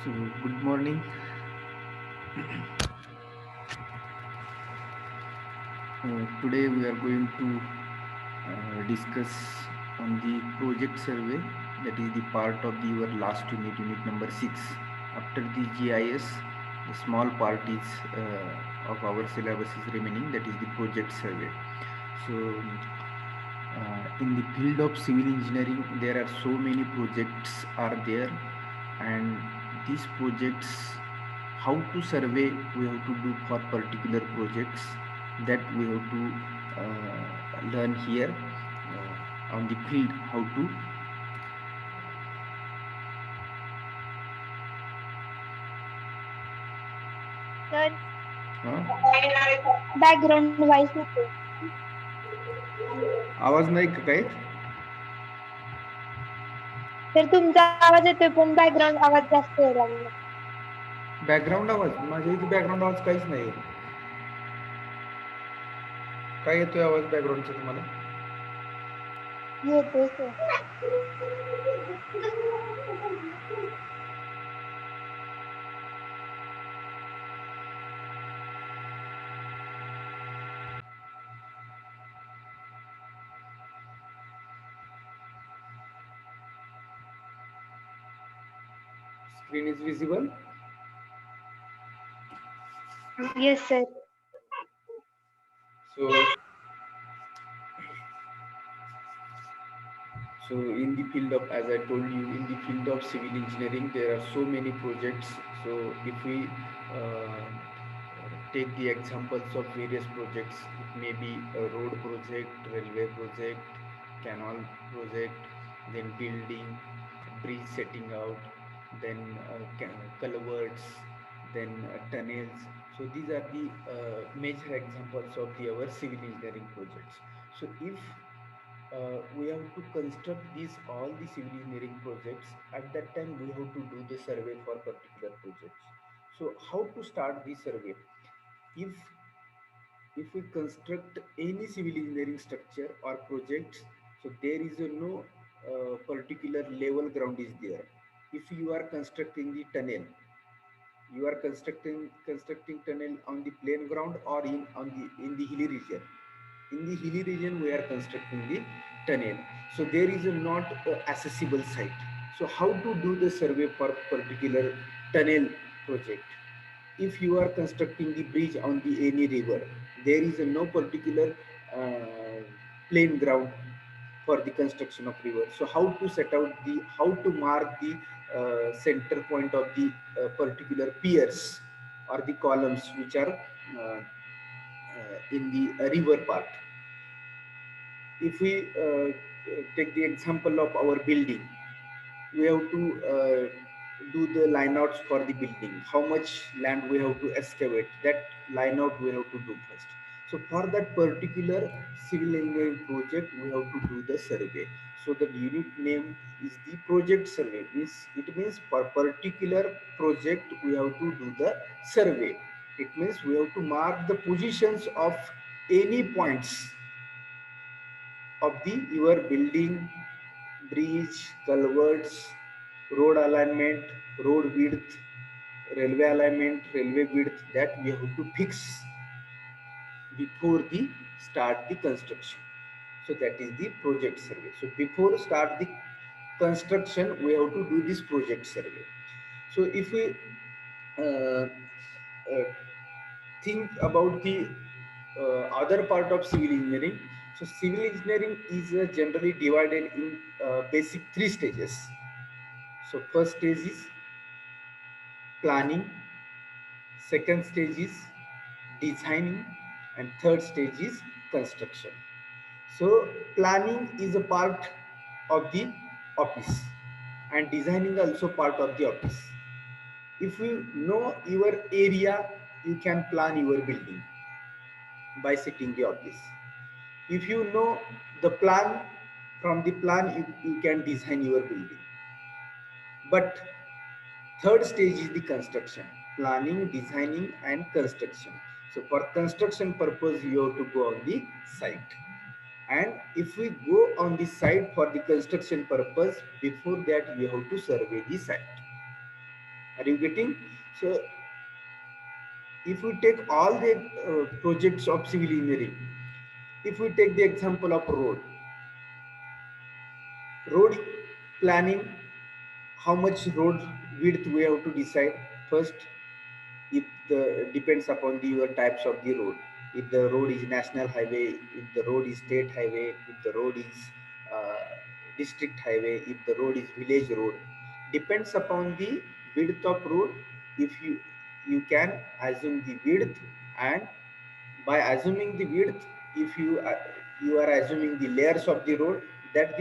So, good morning. Today we are going to discuss on the project survey, that is the part of your last unit, unit number 6. After the GIS, the small part is of our syllabus is remaining, that is the project survey. So, in the field of civil engineering, there are so many projects are there, and these projects, how to survey we have to do for particular projects, that we have to learn here on the field how to. तर uh, background voice होते. आवाज नाही का काय? तर तुमचा आवाज येतोय पण बॅकग्राऊंड आवाज जास्त यायला लागला. बॅकग्राऊंड आवाज? माझ्या इथे बॅकग्राऊंड आवाज काहीच नाही. काय येतोय आवाज बॅकग्राऊंडचा तुम्हाला? येतोय sir. Screen is visible. Yes sir. So in the field of, as I told you, in the field of civil engineering, there are so many projects. So if we take the examples of various projects, it may be a road project, railway project, canal project, then building, bridge setting out, then culverts, then tunnels. So these are the major examples of our civil engineering projects. So if we have to construct these all the civil engineering projects, at that time we have to do the survey for particular projects. So how to start the survey? If we construct any civil engineering structure or project, so there is no particular level ground is there. If you are constructing the tunnel, you are constructing tunnel on the plain ground or in the hilly region. In the hilly region we are constructing the tunnel, so there is a not accessible site. So how to do the survey for particular tunnel project? If you are constructing the bridge on the any river, there is a no particular uh, plain ground for the construction of river. So how to set out the, how to mark the center point of the particular piers or the columns which are in the river part. If we take the example of our building, we have to do the line outs for the building. How much land we have to excavate, that line out we have to do first. So for that particular civil engineering project, we have to do the survey. So the unit name is the project survey. It means for particular project we have to do the survey. It means we have to mark the positions of any points of the your building, bridge, culverts, road alignment, road width, railway alignment, railway width, that we have to fix before the start the construction. So that is the project survey. So before start the construction, we have to do this project survey. So if we uh, think about the other part of civil engineering, so civil engineering is generally divided in basic three stages. So first stage is planning, second stage is designing, and third stage is construction. So planning is a part of the office, and designing also part of the office. If you know your area, you can plan your building by sitting the office. If you know the plan, from the plan you can design your building. But third stage is the construction, planning, designing, and construction. So for construction purpose, you have to go on the site. And if we go on the site for the construction purpose, before that you have to survey the site. Are you getting? So if we take all the projects of civil engineering, if we take the example of road planning, how much road width we have to decide first. If the depends upon the your types of the road, if the road is national highway, if the road is state highway, if the road is uh, district highway, if the road is village road, depends upon the width of road. If you can assume the width, and by assuming the width, if you are assuming the layers of the road, that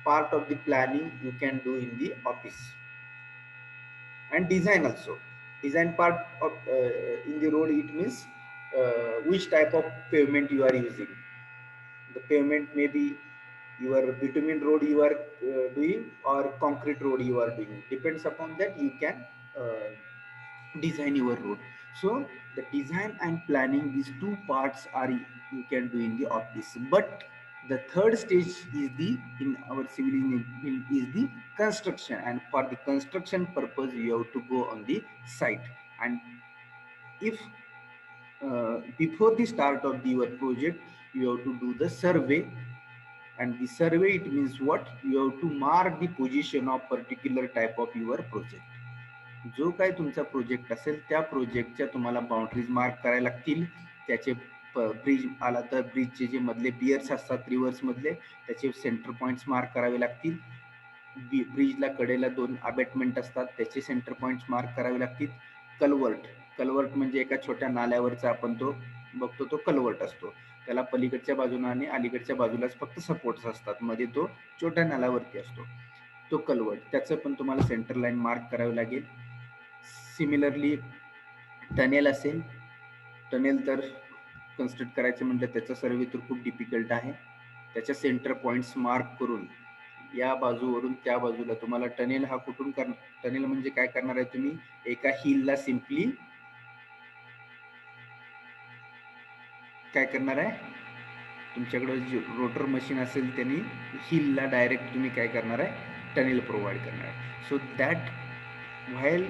part of the planning you can do in the office. And design also, design part of in the road, it means which type of pavement you are using. The pavement may be your bitumen road you are doing, or concrete road you are doing. Depends upon that you can uh, design your road. So the design and planning, these two parts are you can do in the office. But the third stage is the in our civil engineering is the construction, and for the construction purpose you have to go on the site. And if before the start of your project you have to do the survey. And the survey, it means what, you have to mark the position of particular type of your project. जो काय तुमचा project असेल त्या प्रोजेक्टच्या तुम्हाला boundaries mark करायला लागतील. त्याचे ब्रिज आला तर ब्रिजचे जे मधले पियर्स असतात रिव्हर्स मधले, त्याचे सेंटर पॉइंट्स मार्क करावे लागतील. ब्रिजला कडेला 2 अबॅटमेंट असतात, त्याचे सेंटर पॉइंट्स मार्क करावे लागतील. कलवर्ट, कलवर्ट म्हणजे एका छोट्या नाल्यावरचा आपण तो बघतो, तो कलवर्ट असतो. त्याला पलीकडच्या बाजूला आणि अलीकडच्या बाजूलाच फक्त सपोर्ट्स असतात, मध्ये तो छोट्या नाल्यावरती असतो तो कलवर्ट. त्याचं पण तुम्हाला सेंटर लाईन मार्क करावी लागेल. सिमिलरली टनेल असेल, टनेल तर कन्स्ट्रक्ट करायचं म्हटलं त्याचा सर्वे तर खूप डिफिकल्ट आहे. त्याच्या सेंटर पॉइंट्स मार्क करून या बाजूवरून त्या बाजूला तुम्हाला टनेल हा कुठून टनेल म्हणजे काय करणार आहे तुम्ही, एका हिलला सिम्पली काय करणार आहे, तुमच्याकडे जे रोटर मशीन असेल त्यांनी हिलला डायरेक्ट तुम्ही काय करणार आहे, टनेल प्रोव्हाइड करणार आहे. So that while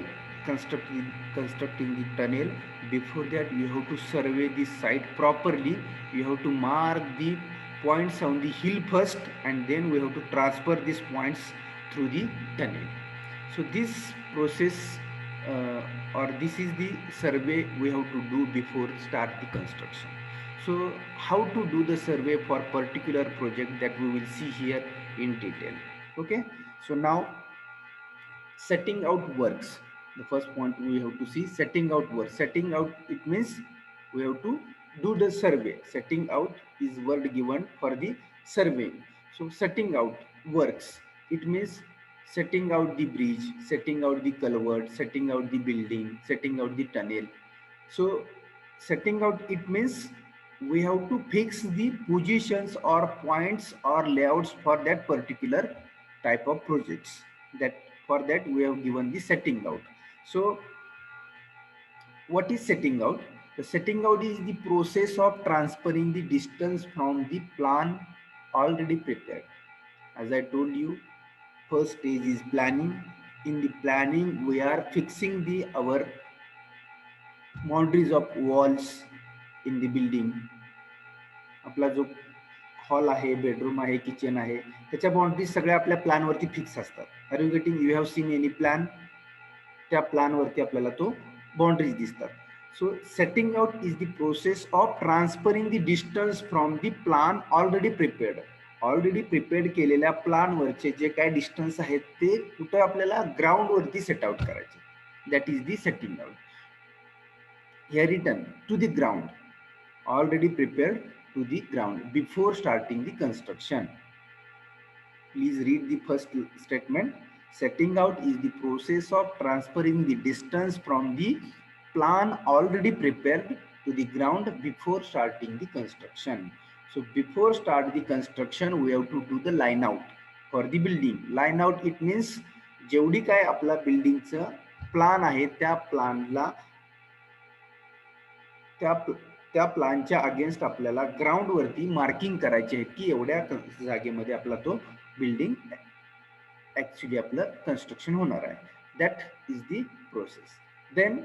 constructing the tunnel, before that you have to survey the site properly. You have to mark the points on the hill first, and then we have to transfer these points through the tunnel. So this process or this is the survey we have to do before start the construction. So how to do the survey for particular project, that we will see here in detail. Okay, so now setting out works. The first point we have to see, setting out work. Setting out, it means we have to do the survey. Setting out is word given for the survey. So setting out works, it means setting out the bridge, setting out the culvert, setting out the building, setting out the tunnel. So setting out, it means we have to fix the positions or points or layouts for that particular type of projects. That for that we have given the setting out. So what is setting out? The setting out is the process of transferring the distance from the plan already prepared. As I told you, first stage is planning. In the planning we are fixing the our boundaries of walls in the building. आपला जो hall आहे, bedroom आहे, kitchen आहे, त्याच्या boundaries सगळ्या आपल्या प्लॅनवरती fix असतात. Are you getting? You have seen any plan? त्या प्लॅनवरती आपल्याला तो बाउंड्रीज दिसतात. So setting out is the process of transferring the distance from the plan already prepared. Already prepared केलेल्या प्लॅनवरचे जे काय डिस्टन्स आहेत ते कुठं आपल्याला ग्राउंडवरती सेट आउट करायचे. That is the setting out. Here written to the ground, already prepared to the ground before starting the construction. Please read the first statement. Setting out is the process of transferring the distance from the plan already prepared to the ground before starting the construction. So before start the construction we have to do the line out for the building. Line out, it means जेवढी काय आपला बिल्डिंगचं plan आहे त्या प्लानला त्या प्लॅनच्या against आपल्याला ground वरती marking करायचे आहे की एवढ्या जागेमध्ये आपला तो बिल्डिंग ऍक्च्युली आपलं कन्स्ट्रक्शन होणार आहे. That is the process. Then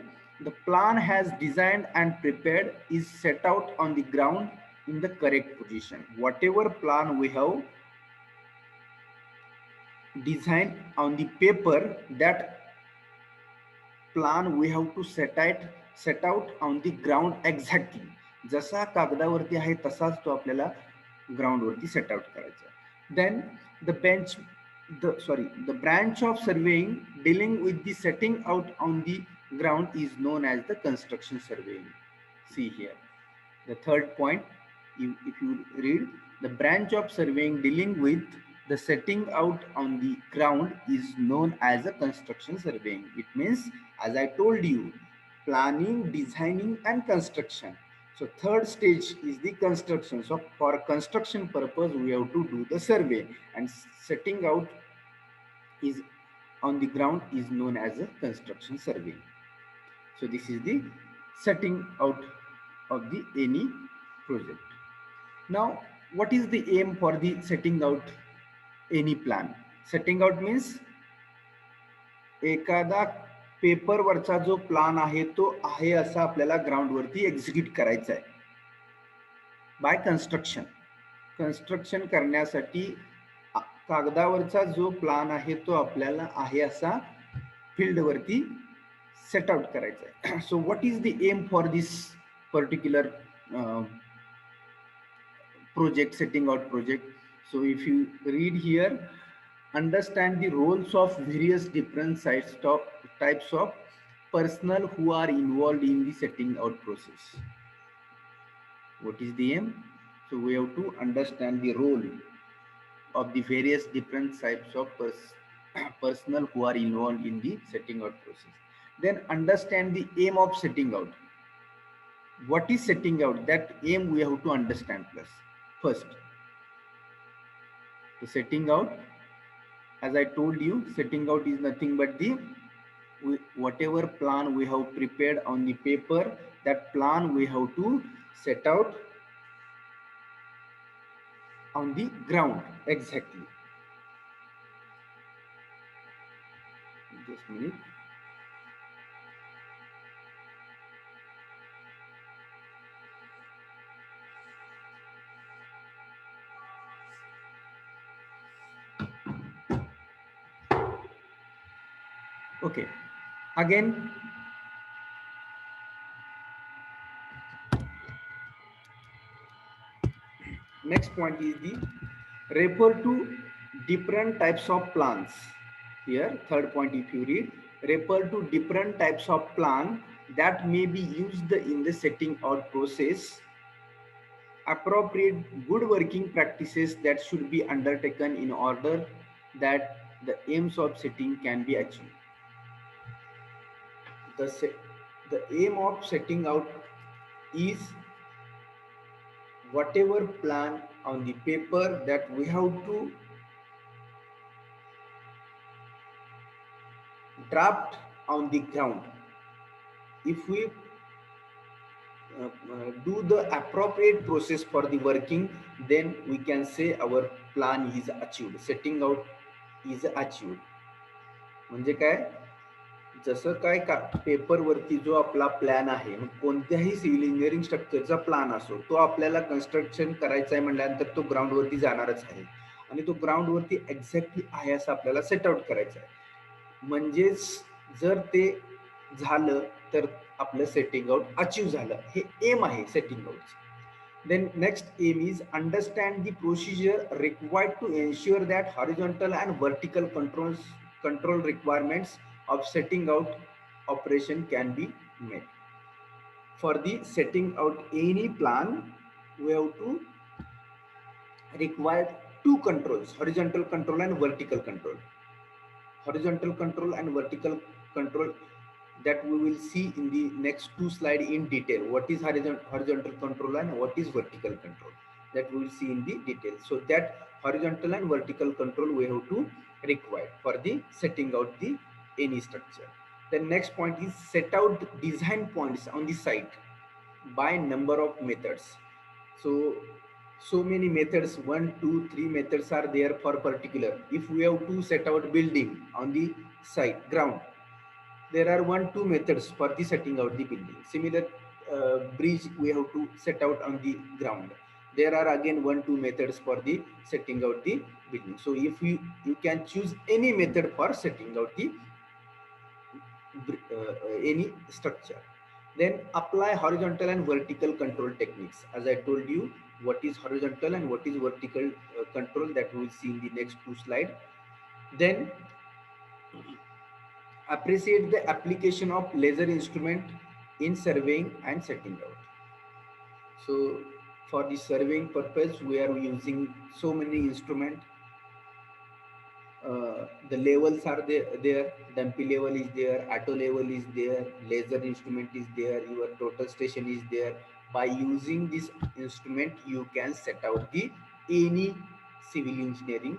the plan has designed and prepared is set out on the ground in the correct position. Whatever plan we have designed on the paper, that plan we have to set out on the ground exactly. जसा कागदावरती आहे तसाच तो आपल्याला ग्राउंडवरती set out करायचा. Then the bench the branch of surveying dealing with the setting out on the ground is known as the construction surveying. See here the third point, if you read, the branch of surveying dealing with the setting out on the ground is known as a construction surveying. It means, as I told you, planning, designing and construction. So third stage is the construction. So for construction purpose, we have to do the survey, and setting out is on the ground is known as a construction survey. So this is the setting out of the any project. Now, what is the aim for the setting out any plan? Setting out means एखादा पेपरवरचा जो plan आहे तो आहे असा आपल्याला ग्राउंडवरती execute करायचा आहे bye construction. Construction करण्यासाठी कागदावरचा जो प्लान आहे तो आपल्याला आहे असा फील्डवरती सेट आउट करायचा आहे. So what is the aim for this particular project, setting out project? So if you read here, understand the roles of various different types of personnel who are involved in the setting out process. What is the aim? So we have to understand the role of the various different types of personnel who are involved in the setting out process. Then understand the aim of setting out. What is setting out? That aim we have to understand first. The setting out, as I told you, setting out is nothing but the whatever plan we have prepared on the paper, that plan we have to set out on the ground exactly. Just a minute. Okay, again next point is the refer to different types of plans. Here third point, if you read, refer to different types of plan that may be used in the setting out process, appropriate good working practices that should be undertaken in order that the aims of setting can be achieved. The aim of setting out is whatever plan on the paper that we have to draft on the ground. If we do the appropriate process for the working, then we can say our plan is achieved, setting out is achieved. म्हणजे काय, जसं काय पेपरवरती जो आपला plan आहे, कोणत्याही civil engineering स्ट्रक्चरचा plan असो, तो आपल्याला कन्स्ट्रक्शन करायचा आहे म्हटल्यानंतर तो ग्राउंडवरती जाणारच आहे आणि तो ग्राउंडवरती एक्झॅक्टली आहे असं आपल्याला सेट आउट करायचं आहे. म्हणजेच जर ते झालं तर आपलं सेटिंग आउट अचीव झालं, हे एम आहे setting out. Then next aim is understand the procedure required to ensure that horizontal and vertical control requirements of setting out operation can be met. For the setting out any plan, we have to require two controls, horizontal control and vertical control. Horizontal control and vertical control, that we will see in the next two slides in detail. What is horizontal control and what is vertical control, that we will see in the detail. So that horizontal and vertical control we have to require for the setting out the any structure. The next point is set out design points on the site by number of methods. So many methods, 1, 2, 3 methods are there for particular. If we have to set out building on the site ground, there are 1-2 methods for the setting out the building. Similar bridge we have to set out on the ground. There are again 1-2 methods for the setting out the building. So if you can choose any method for setting out the any structure. Then apply horizontal and vertical control techniques. As I told you, what is horizontal and what is vertical control, that we will see in the next 2 slides. Then appreciate the application of laser instrument in surveying and setting out. So for the surveying purpose, we are using so many instruments. The levels are there, dumpy level is there, auto level is there, laser instrument is there, your total station is there. By using this instrument, you can set out the any civil engineering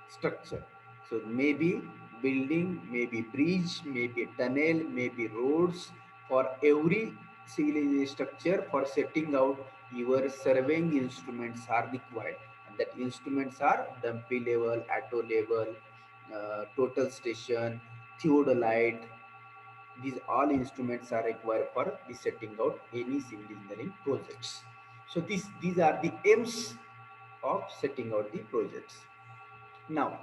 structure. So maybe building, maybe bridge, maybe tunnel, maybe roads. For every civil engineering structure, for setting out, your surveying instruments are required. And that instruments are dumpy level, auto level, total station, theodolite. These all instruments are required for the setting out any civil engineering projects. So these are the aims of setting out the projects. Now,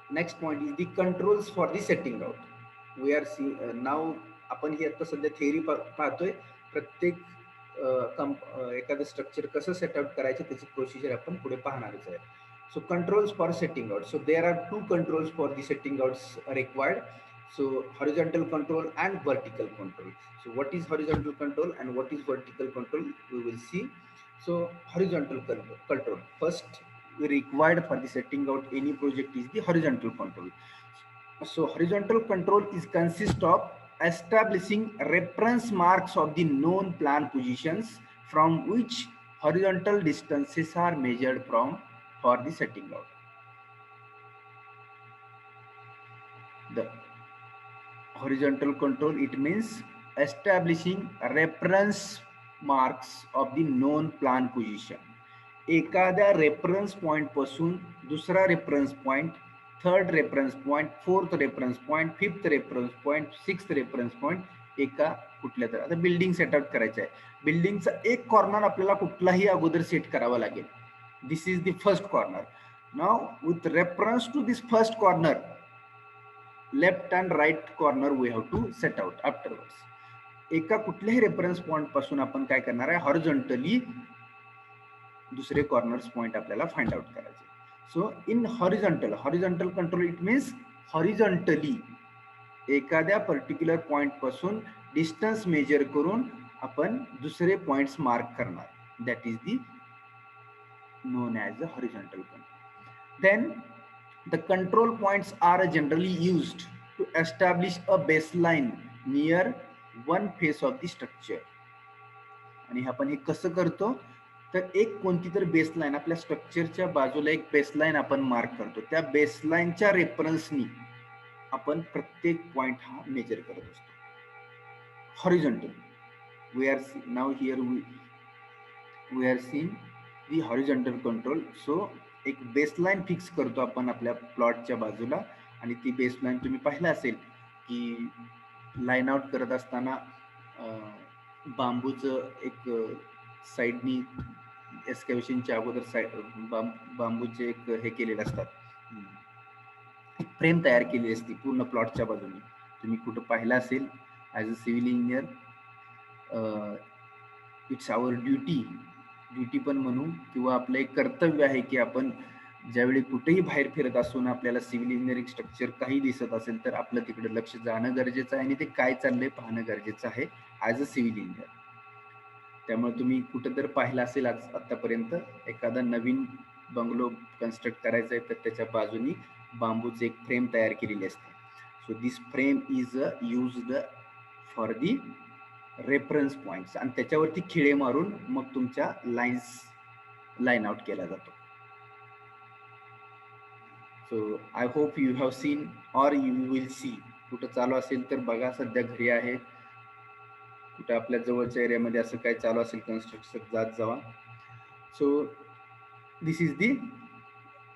next point is the controls for the setting out. We are seeing now आपण ही आता सध्या theory पाहतोय. प्रत्येक एखादं structure कसं सेटआउट करायचं त्याची procedure आपण पुढे पाहणारच आहे. So controls for setting out. So there are 2 controls for the setting outs required. So horizontal control and vertical control. So what is horizontal control and what is vertical control, we will see. So horizontal control. First required for the setting out any project is the horizontal control. So horizontal control is consist of establishing reference marks of the known plan positions from which horizontal distances are measured from for the setting out. The horizontal control, it means establishing reference marks of the known plan position. एखाद्या reference point पासून दुसरा reference point, third reference point, fourth reference point, fifth reference point, sixth reference point एका कुठल्या तर आता building सेटआउट करायचं आहे. बिल्डिंगचा एक कॉर्नर आपल्याला कुठलाही अगोदर सेट करावा लागेल. This is the first corner. Now with reference to this first corner, left and right corner we have to set out afterwards. एका कुठल्याही रेफरन्स पॉइंट पासून आपण काय करणार आहे, हॉरिझॉन्टली दुसरे कॉर्नर्स पॉइंट आपल्याला फाइंड आउट करायचे. So in horizontal control it means horizontally एखाद्या पर्टिक्युलर पॉइंट पासून डिस्टन्स मेजर करून आपण दुसरे पॉइंट्स मार्क करणार. That is the known as the horizontal control. Then the control points are generally used to establish a baseline near one face of the structure. आणि आपण हे कसं करतो तर एक कोणती तर बेसलाईन आपल्या स्ट्रक्चरच्या बाजूला एक बेसलाईन आपण मार्क करतो. त्या बेसलाईनच्या रेफरन्सनी आपण प्रत्येक पॉइंट हा मेजर करत असतो. Horizontal we are now here we are seeing the horizontal control. So एक बेसलाईन फिक्स करतो आपण आपल्या प्लॉटच्या बाजूला आणि ती बेसलाईन तुम्ही पाहिलं असेल की लाईन आउट करत असताना बांबूचं एक साईडनी एक्सकॅव्हेशनच्या अगोदर साईड बांबूचे एक हे केलेले असतात, एक फ्रेम तयार केली असते पूर्ण प्लॉटच्या बाजूने. तुम्ही कुठं पाहिलं असेल. As a civil engineer it's our duty पण म्हणू किंवा आपलं एक कर्तव्य आहे की आपण ज्यावेळी कुठेही बाहेर फिरत असून आपल्याला सिव्हिल इंजिनिअरिंग स्ट्रक्चर काही दिसत असेल तर आपलं तिकडे लक्ष जाणं गरजेचं आहे आणि ते काय चाललंय पाहणं गरजेचं आहे ॲज अ सिव्हिल इंजिनियर. त्यामुळे तुम्ही कुठं तर पाहिलं असेल आज आतापर्यंत एखादा नवीन बंगलो कन्स्ट्रक्ट करायचा आहे तर त्याच्या बाजूनी बांबूचे एक फ्रेम तयार केलेली असते. So this frame is used for the reference points आणि त्याच्यावरती खिळे मारून मग तुमच्या लाईन आउट केला जातो. So I hope you have seen or you will see. कुठं चालू असेल तर बघा, सध्या घरी आहे. कुठं आपल्या जवळच्या एरियामध्ये असं काय चालू असेल कन्स्ट्रक्शन जात जावा. So this is the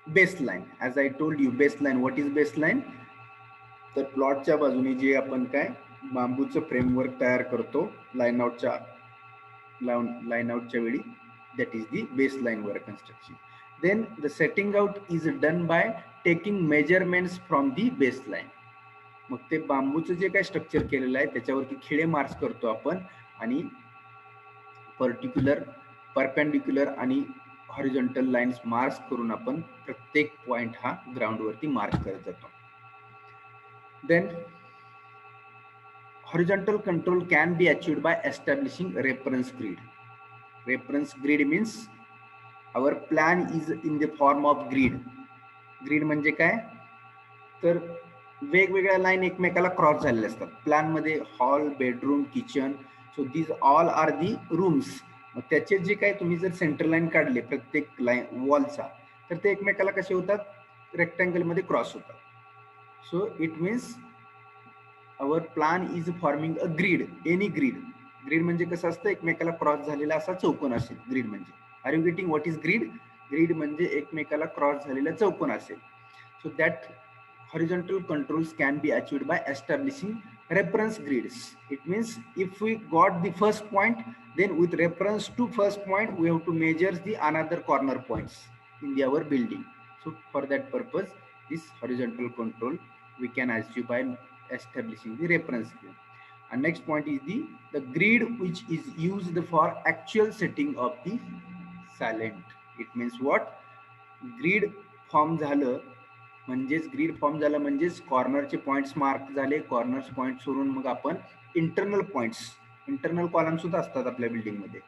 baseline. As I told you, baseline. What is baseline? तर प्लॉटच्या बाजूने जे आपण काय बांबूचं फ्रेमवर्क तयार करतो लाईन आउटच्या वेळी, that is the baseline work construction. Then the setting out is done by taking measurements from the baseline. मग ते बांबूचं जे काय structure केलेलं आहे त्याच्यावरती खिळे मार्क्स करतो आपण आणि परपेंडिक्युलर आणि हॉरिझॉन्टल लाईन्स मार्क्स करून आपण प्रत्येक पॉइंट हा ग्राउंड वरती मार्क करत जातो. Then horizontal control can be achieved by establishing reference grid. Reference grid means our plan is in the form of grid. Grid म्हणजे काय, तर वेगवेगळ्या लाईन एकमेकाला क्रॉस झालेल्या असतात. प्लॅन मध्ये hall, bedroom, kitchen, so these all are the rooms. मग त्याचे जे काय तुम्ही जर सेंटर लाईन काढले प्रत्येक लाईन वॉलचा, तर ते एकमेकाला कसे होतात, रेक्टँगल मध्ये क्रॉस होतात. So it means our plan is forming a grid, any grid. Grid म्हणजे कसं असतं, एकमेकाला क्रॉस झालेला असा चौकोन असेल ग्रीड म्हणजे. Are you getting what is grid? Grid म्हणजे एकमेकाला क्रॉस झालेला चौकोन असेल. So that horizontal controls can be achieved by establishing reference grids. It means if we got the first point, then with reference to first point we have to measure the another corner points in our building. So for that purpose this horizontal control we can achieve by establishing the reference grid. And next point is the grid which is used for actual setting of the silent. It means what? Grid form झालं म्हणजेच कॉर्नरचे points mark झाले. Corners point सोडून मग आपण internal points, internal column सुद्धा असतात आपल्या building मध्ये,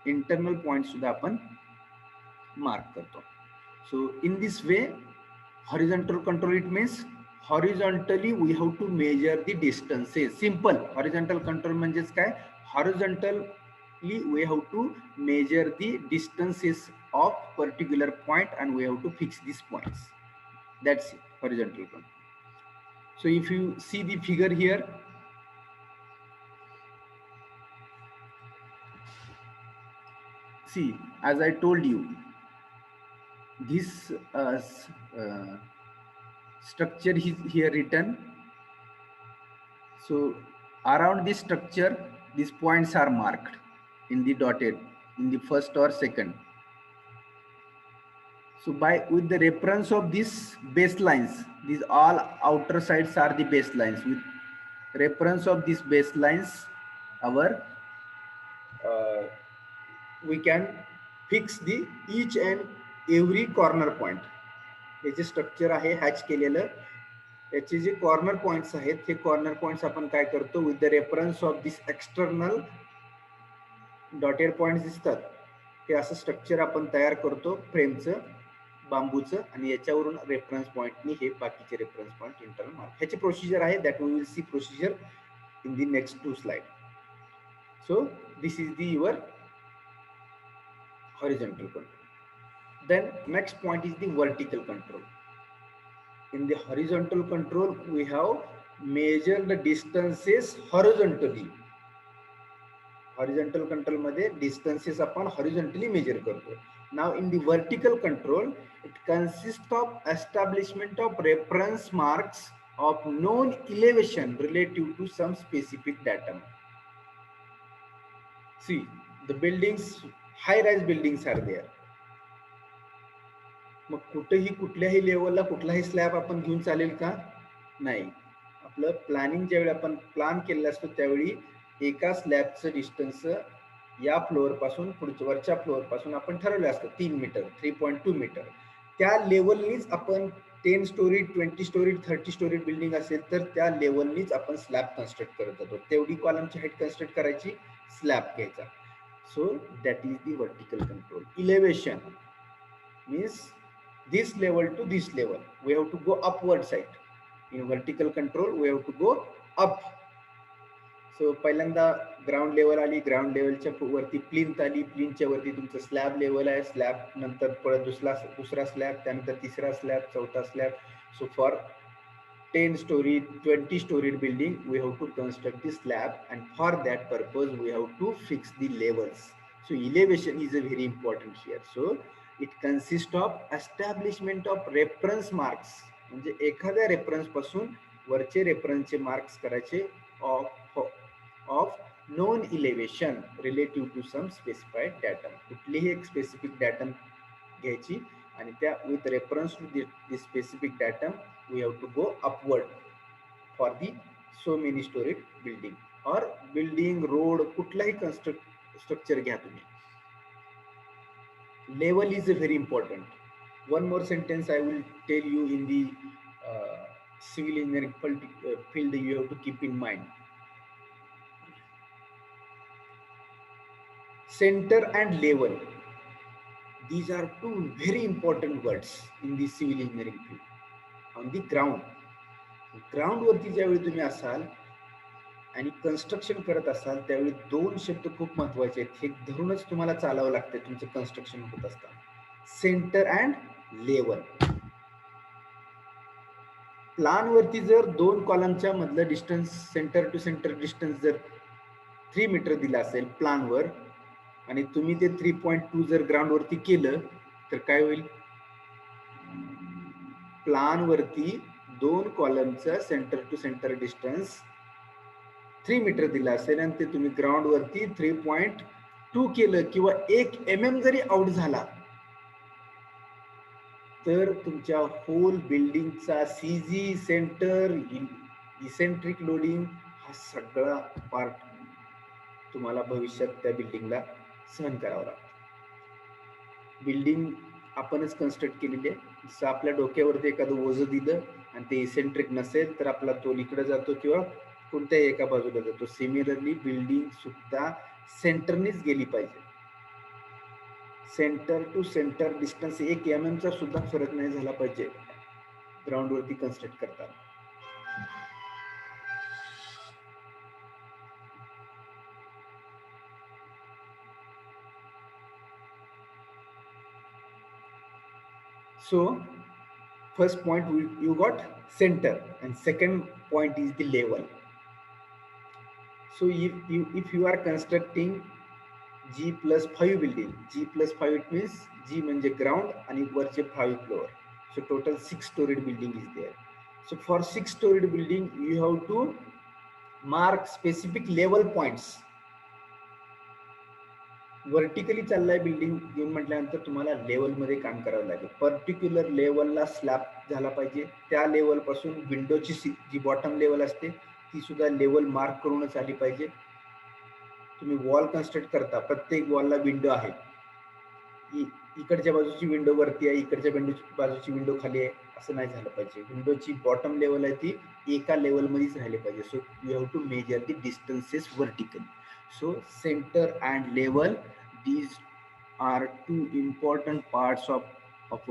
internal point सुद्धा आपण मार्क करतो. So in this way horizontal control, it means horizontally we have to measure the distances. Simple. Horizontal control म्हणजेच काय, horizontally we have to measure the distances of particular point and we have to fix these points. That's it, horizontal control. So if you see the figure here, see, as I told you, this structure is here written. So around this structure these points are marked in the dotted in the first or second. So with the reference of these baselines, these all outer sides are the baselines. With reference of these baselines our we can fix the each and every corner point. हे जे structure आहे hatch केलेलं, याचे जे corner points आहेत हे corner points आपण काय करतो, with the reference of this external dotted points दिसतात ते असं स्ट्रक्चर आपण तयार करतो फ्रेमचं, बांबूचं, आणि याच्यावरून रेफरन्स पॉइंटनी हे बाकीचे रेफरन्स पॉइंट इंटरनल मार्क. ह्याची प्रोसिजर आहे, that we will see procedure in the next 2 slide. So this is the your horizontal control. Then next point is the vertical control. In the horizontal control we have measured the distances horizontally. Horizontal control मध्ये distances आपण horizontally measure करतो. Now in the vertical control it consists of establishment of reference marks of known elevation relative to some specific datum. See, the buildings, high-rise buildings are there. मग कुठेही कुठल्याही लेवलला कुठलाही slab आपण घेऊन चालेल का? नाही. आपलं प्लॅनिंग ज्यावेळी आपण प्लॅन केलेलं असतो त्यावेळी एका स्लॅबचं डिस्टन्स या फ्लोअर पासून पुढच्या वरच्या फ्लोअर पासून आपण ठरवलं असतं 3 मीटर, 3.2 मीटर. त्या लेवलनीच आपण 10 स्टोरी, 20 स्टोरी, 30 स्टोरी बिल्डिंग असेल तर त्या लेवलनीच आपण स्लॅब कन्स्ट्रक्ट करत जातो. तेवढी कॉलमची हाईट कन्स्ट्रक्ट करायची, स्लॅब घ्यायचा. So that is the vertical control. Elevation means this level to this level. We have to go upward side. In vertical control, we have to go up. So पहिल्यांदा ground level आली, ground लेवलच्या वरती plinth आली, प्लिंथच्या वरती तुमचं slab level आहे, slab नंतर परत दुसरा स्लॅब, त्यानंतर तिसरा स्लॅब, चौथा slab. So for 10 story, 20 storied building, we have to construct the slab, and for that purpose we have to fix the levels. So elevation is a very important here. So it consists of establishment of reference marks. म्हणजे एखाद्या reference पासून वरचे रेफरन्सचे marks करायचे of known elevation relative to some specified datum. कुठलीही एक specific datum घ्यायची आणि त्या with reference to the specific datum we have to go upward for the so many storied building और बिल्डिंग रोड कुठलाही स्ट्रक्चर घ्या तुम्ही. Level is very important. One more sentence I will tell you in the civil engineering field you have to keep in mind. Center and level. These are two very important words in the civil engineering field. On the ground. Ground वरती ज्यावेळी तुम्ही असाल आणि construction करत असाल त्यावेळी दोन शब्द खूप महत्वाचे आहेत. हे धरूनच तुम्हाला चालावं लागतं तुमचं कन्स्ट्रक्शन होत असताना. Centre and level. प्लान वरती जर दोन कॉलमच्या मधलं distance centre to centre distance जर 3 मीटर दिला असेल प्लान वर आणि तुम्ही ते 3.2 जर ग्राउंड वरती केलं तर काय होईल? प्लान वरती दोन कॉलमचा centre to centre distance 3 metre दिला असेल आणि ते तुम्ही ग्राउंड वरती 3.2 केलं किंवा 1 mm जरी आउट झाला तर तुमच्या होल बिल्डिंगचा सीजी सेंटर इसेंट्रिक लोडिंग हा सगळा पार्ट तुम्हाला भविष्यात त्या बिल्डिंगला सहन करावा लागतो. बिल्डिंग आपणच कन्स्ट्रक्ट केलेली आहे. जसं आपल्या डोक्यावरती एखादं ओझं दिलं आणि ते इसेंट्रिक नसेल तर आपला तोल इकडे जातो किंवा कोणत्याही एका बाजूला जातो. सिमिलरली बिल्डिंग सुद्धा सेंटरनीच गेली पाहिजे. Centre to centre distance 1 mm चा सुद्धा फरक नाही झाला पाहिजे ग्राउंड वरती कन्स्ट्रक्ट करताना. So first point you got center and second point is the level. So if you are constructing G+5 building, G+5 it means G म्हणजे ground आणि वरचे 5 floor. So total 6 storied building is there. So for 6 storied building you have to mark specific level points. Vertically चाललाय building घेऊन म्हटल्यानंतर तुम्हाला level मध्ये काम करावं लागेल. पर्टिक्युलर लेवलला स्लॅब झाला पाहिजे. त्या लेवल पासून विंडोची जी बॉटम लेवल असते ती सुद्धा लेवल मार्क करूनच आली पाहिजे. तुम्ही वॉल कन्स्ट्रक्ट करता प्रत्येक वॉलला विंडो आहे. इकडच्या बाजूची विंडो वरती आहे इकडच्या बाजूची विंडो खाली आहे असं नाही झालं पाहिजे. विंडोची बॉटम लेवल आहे ती एका लेवल मध्येच राहिली पाहिजे. So you have to measure the distances vertically. So center and level, these are two important parts of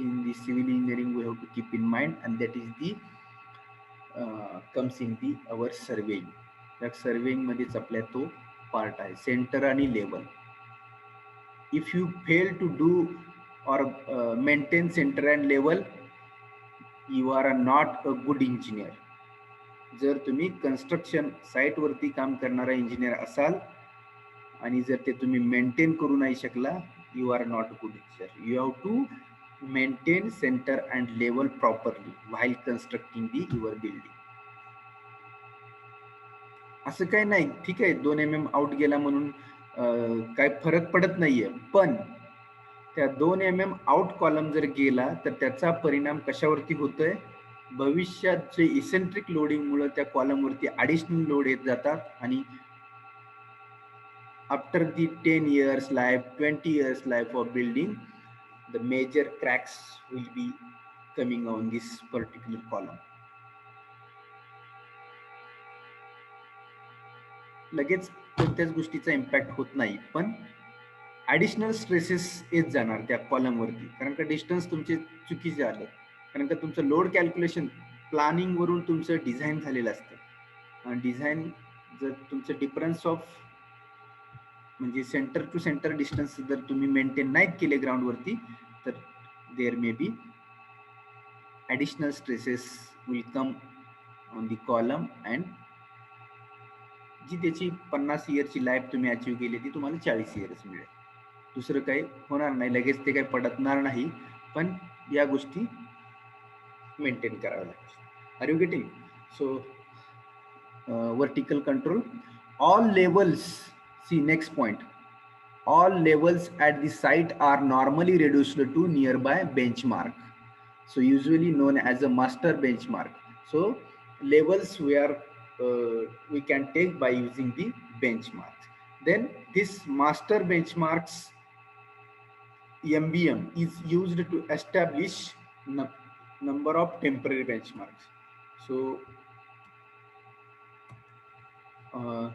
in the civil engineering we have to keep in mind, and that is the comes in the our surveying. That surveying मध्येच आपल्या तो part आहे center आणि level. If you fail to do or maintain center and level, you are not a good engineer. जर तुम्ही construction site वरती काम करणारा इंजिनियर असाल आणि जर ते तुम्ही मेंटेन करू नाही शकला you are not good engineer. You have to maintain centre and level properly while constructing the your building. असं काही नाही ठीक आहे 2 mm आउट गेला म्हणून काय फरक पडत नाहीये पण त्या 2 mm आउट कॉलम जर गेला तर त्याचा परिणाम कशावरती होतोय? भविष्यात जे इसेंट्रिक लोडिंग मुळे त्या कॉलम वरती ॲडिशनल लोड येत जातात आणि after the 10 years life 20 years life of building the major cracks will be coming on this particular column. लगेच कोणत्याच गोष्टीचा इम्पॅक्ट होत नाही पण ॲडिशनल स्ट्रेसेस येत जाणार त्या कॉलम वरती कारण का डिस्टन्स तुमचे चुकीचे आले. कारण का तुमचं लोड कॅल्क्युलेशन प्लॅनिंग वरून तुमचं डिझाईन झालेलं असतं. डिझाईन जर तुमचं डिफरन्स ऑफ म्हणजे सेंटर टू सेंटर डिस्टन्स जर तुम्ही मेंटेन नाहीत केले ग्राउंड वरती तर there may be additional stresses will come on the column and जी त्याची 50 yearची लाईफ तुम्ही अचीव केली ती तुम्हाला 40 years मिळेल. दुसरं काही होणार नाही. लगेच ते काही पडतणार नाही पण या गोष्टी मेंटेन करावं लागेल. Are you getting? So vertical control, all levels, see next point, all levels at the site are normally reduced to nearby benchmark, so usually known as a master benchmark. So levels where we can take by using the benchmarks. Then this master benchmarks MBM is used to establish number of temporary benchmarks. So uh,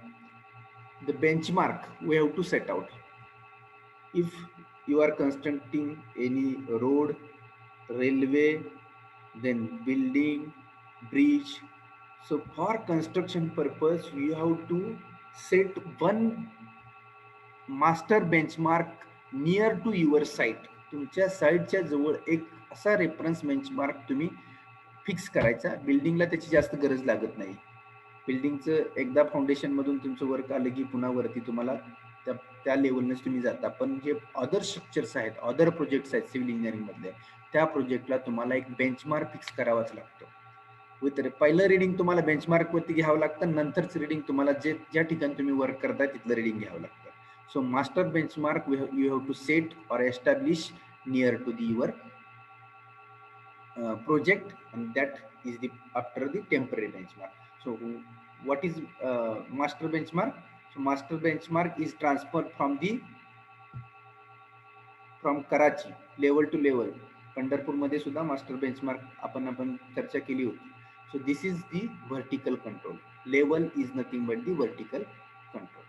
the benchmark we have to set out. If you are constructing any road, railway, then building, bridge, so for construction purpose you have to set one master benchmark near to your site, तुमच्या साईटच्या जवळ एक असा reference benchmark तुम्ही fix करायचा. बिल्डिंगला त्याची जास्त गरज लागत नाही. बिल्डिंगचं एकदा फाउंडेशन मधून तुमचं वर्क आलं की पुन्हा वरती तुम्हाला त्या लेवलनेच तुम्ही जाता. पण जे अदर स्ट्रक्चर्स आहेत, अदर प्रोजेक्ट्स आहेत सिव्हिल इंजिनिअरिंग मधले, त्या प्रोजेक्टला तुम्हाला एक बेंचमार्क फिक्स करावाच लागतो. विथ पहिलं रिडिंग तुम्हाला बेंचमार्क वरती घ्यावं लागतं, नंतरच रिडिंग तुम्हाला ज्या ठिकाणी तुम्ही वर्क करताय तिथलं रिडिंग घ्यावं लागतं. So master benchmark you have to set or establish near to your project, and that is the after the temporary benchmark. So what is master benchmark? So master benchmark is transferred from Karachi level to level. Pandharpur मध्ये सुद्धा master benchmark आपण चर्चा केली होती. So this is the vertical control. Level is nothing but the vertical control.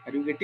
Are you getting?